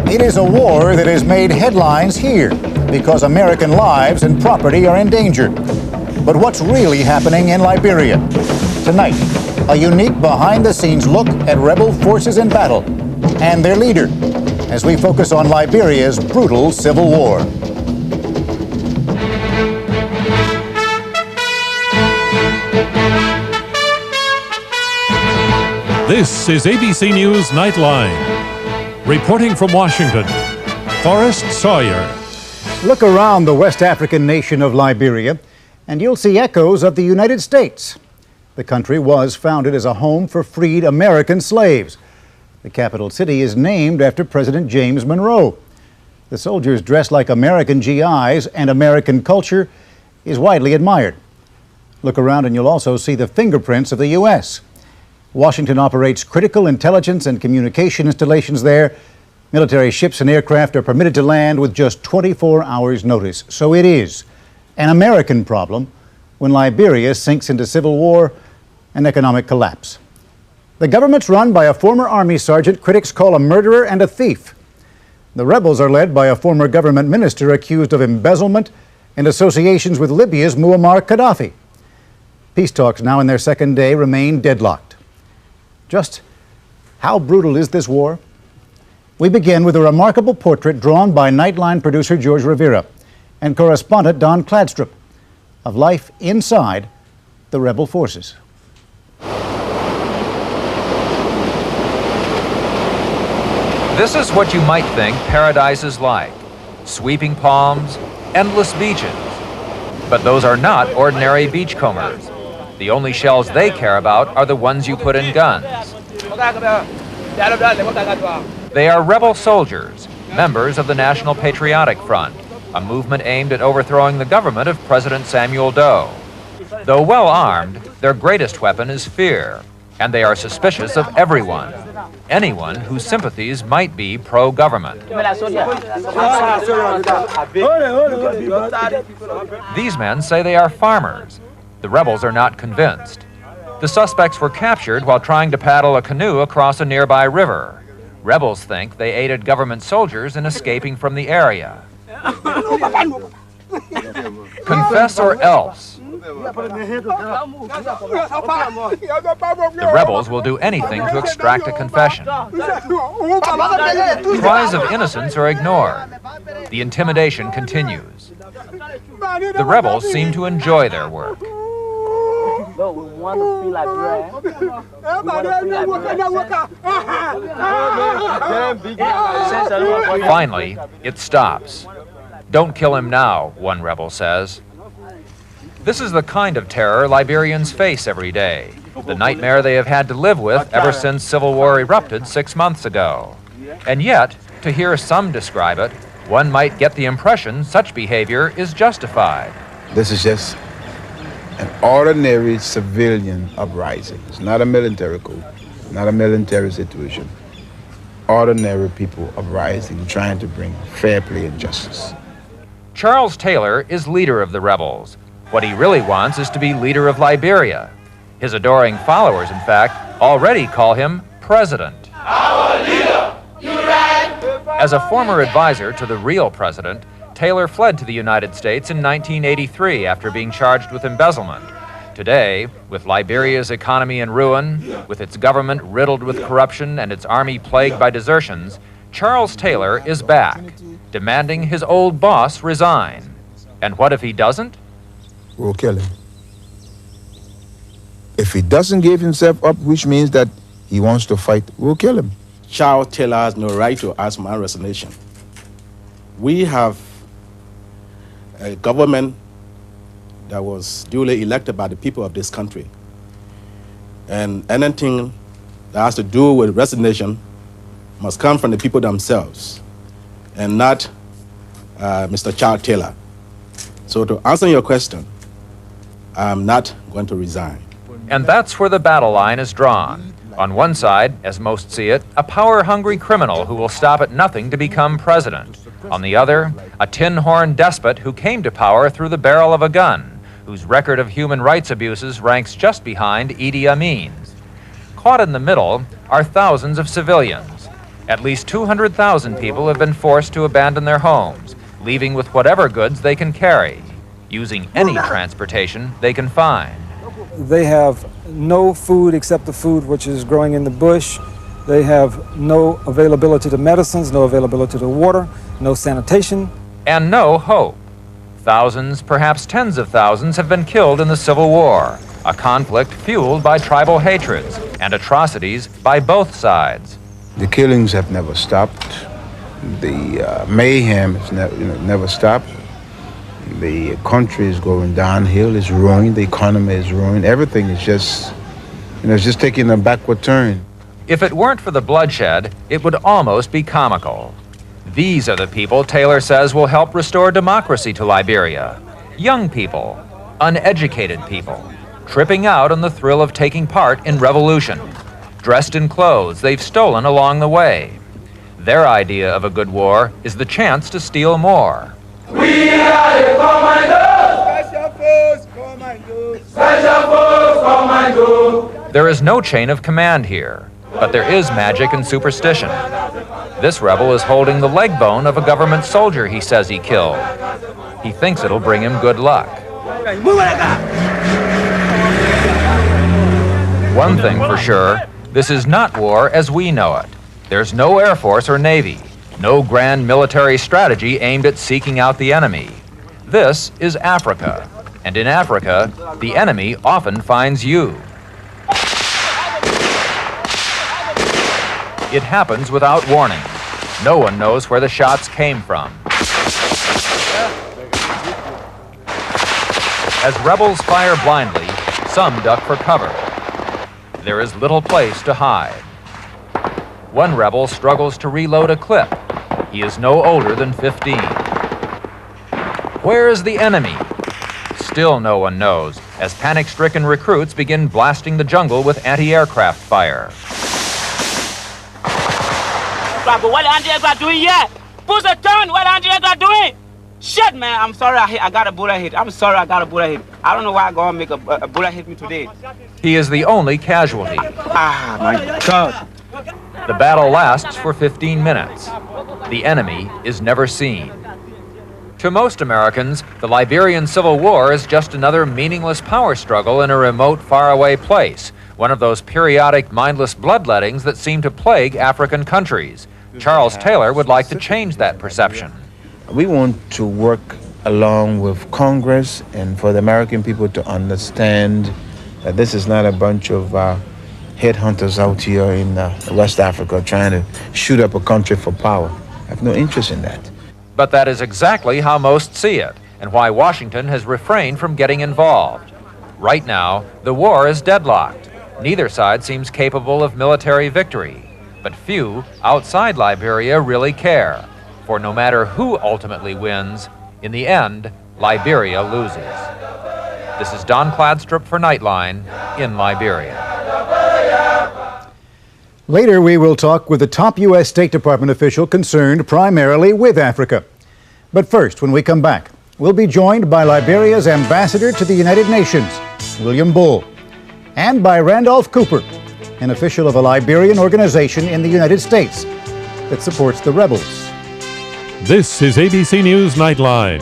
It is a war that has made headlines here because American lives and property are in danger. But what's really happening in Liberia? Tonight, a unique behind-the-scenes look at rebel forces in battle and their leader as we focus on Liberia's brutal civil war. This is ABC News Nightline. Reporting from Washington, Forrest Sawyer. Look around the West African nation of Liberia, and you'll see echoes of the United States. The country was founded as a home for freed American slaves. The capital city is named after President James Monroe. The soldiers dress like American GIs, and American culture is widely admired. Look around and you'll also see the fingerprints of the U.S. Washington operates critical intelligence and communication installations there. Military ships and aircraft are permitted to land with just 24 hours' notice. So it is an American problem when Liberia sinks into civil war and economic collapse. The government's run by a former Army sergeant critics call a murderer and a thief. The rebels are led by a former government minister accused of embezzlement and associations with Libya's Muammar Gaddafi. Peace talks, now in their second day, remain deadlocked. Just how brutal is this war? We begin with a remarkable portrait drawn by Nightline producer George Rivera and correspondent Don Kladstrup of life inside the rebel forces. This is what you might think paradise is like. Sweeping palms, endless beaches. But those are not ordinary beachcombers. The only shells they care about are the ones you put in guns. They are rebel soldiers, members of the National Patriotic Front, a movement aimed at overthrowing the government of President Samuel Doe. Though well armed, their greatest weapon is fear, and they are suspicious of everyone, anyone whose sympathies might be pro-government. These men say they are farmers. The rebels are not convinced. The suspects were captured while trying to paddle a canoe across a nearby river. Rebels think they aided government soldiers in escaping from the area. Confess or else. The rebels will do anything to extract a confession. Cries of innocence are ignored. The intimidation continues. The rebels seem to enjoy their work. Finally, it stops. Don't kill him now, one rebel says. This is the kind of terror Liberians face every day, the nightmare they have had to live with ever since civil war erupted 6 months ago. And yet, to hear some describe it, one might get the impression such behavior is justified. This is just an ordinary civilian uprising. It's not a military coup, not a military situation. Ordinary people uprising, trying to bring fair play and justice. Charles Taylor is leader of the rebels. What he really wants is to be leader of Liberia. His adoring followers, in fact, already call him president. Our leader, you right. As a former advisor to the real president, Taylor fled to the United States in 1983 after being charged with embezzlement. Today, with Liberia's economy in ruin, with its government riddled with corruption and its army plagued by desertions, Charles Taylor is back, demanding his old boss resign. And what if he doesn't? We'll kill him. If he doesn't give himself up, which means that he wants to fight, we'll kill him. Charles Taylor has no right to ask my resignation. We have a government that was duly elected by the people of this country. And anything that has to do with resignation must come from the people themselves and not Mr. Charles Taylor. So to answer your question, I'm not going to resign. And that's where the battle line is drawn. On one side, as most see it, a power-hungry criminal who will stop at nothing to become president. On the other, a tin-horn despot who came to power through the barrel of a gun, whose record of human rights abuses ranks just behind Idi Amin's. Caught in the middle are thousands of civilians. At least 200,000 people have been forced to abandon their homes, leaving with whatever goods they can carry, using any transportation they can find. They have no food except the food which is growing in the bush. They have no availability to medicines, no availability to water, no sanitation. And no hope. Thousands, perhaps tens of thousands, have been killed in the Civil War, a conflict fueled by tribal hatreds and atrocities by both sides. The killings have never stopped. The mayhem has never stopped. The country is going downhill, it's ruined, the economy is ruined, everything is just, it's just taking a backward turn. If it weren't for the bloodshed, it would almost be comical. These are the people Taylor says will help restore democracy to Liberia. Young people, uneducated people, tripping out on the thrill of taking part in revolution, dressed in clothes they've stolen along the way. Their idea of a good war is the chance to steal more. We are the commandos! Special force commandos! Special force commandos! There is no chain of command here, but there is magic and superstition. This rebel is holding the leg bone of a government soldier he says he killed. He thinks it'll bring him good luck. One thing for sure, this is not war as we know it. There's no Air Force or Navy. No grand military strategy aimed at seeking out the enemy. This is Africa, and in Africa, the enemy often finds you. It happens without warning. No one knows where the shots came from. As rebels fire blindly, some duck for cover. There is little place to hide. One rebel struggles to reload a clip. He is no older than 15. Where is the enemy? Still no one knows, as panic-stricken recruits begin blasting the jungle with anti-aircraft fire. What anti-aircraft doing here? Push the turn, what anti-aircraft doing? Shit, man, I'm sorry I got a bullet hit. I'm sorry I got a bullet hit. I don't know why I'm gonna make a bullet hit me today. He is the only casualty. Ah, my God. The battle lasts for 15 minutes. The enemy is never seen. To most Americans, the Liberian Civil War is just another meaningless power struggle in a remote, faraway place, one of those periodic, mindless bloodlettings that seem to plague African countries. Charles Taylor would like to change that perception. We want to work along with Congress and for the American people to understand that this is not a bunch of headhunters out here in West Africa trying to shoot up a country for power. I have no interest in that. But that is exactly how most see it, and why Washington has refrained from getting involved. Right now, the war is deadlocked. Neither side seems capable of military victory, but few outside Liberia really care. For no matter who ultimately wins, in the end, Liberia loses. This is Don Cladstrup for Nightline in Liberia. Later, we will talk with the top U.S. State Department official concerned primarily with Africa. But first, when we come back, we'll be joined by Liberia's ambassador to the United Nations, William Bull, and by Randolph Cooper, an official of a Liberian organization in the United States that supports the rebels. This is ABC News Nightline.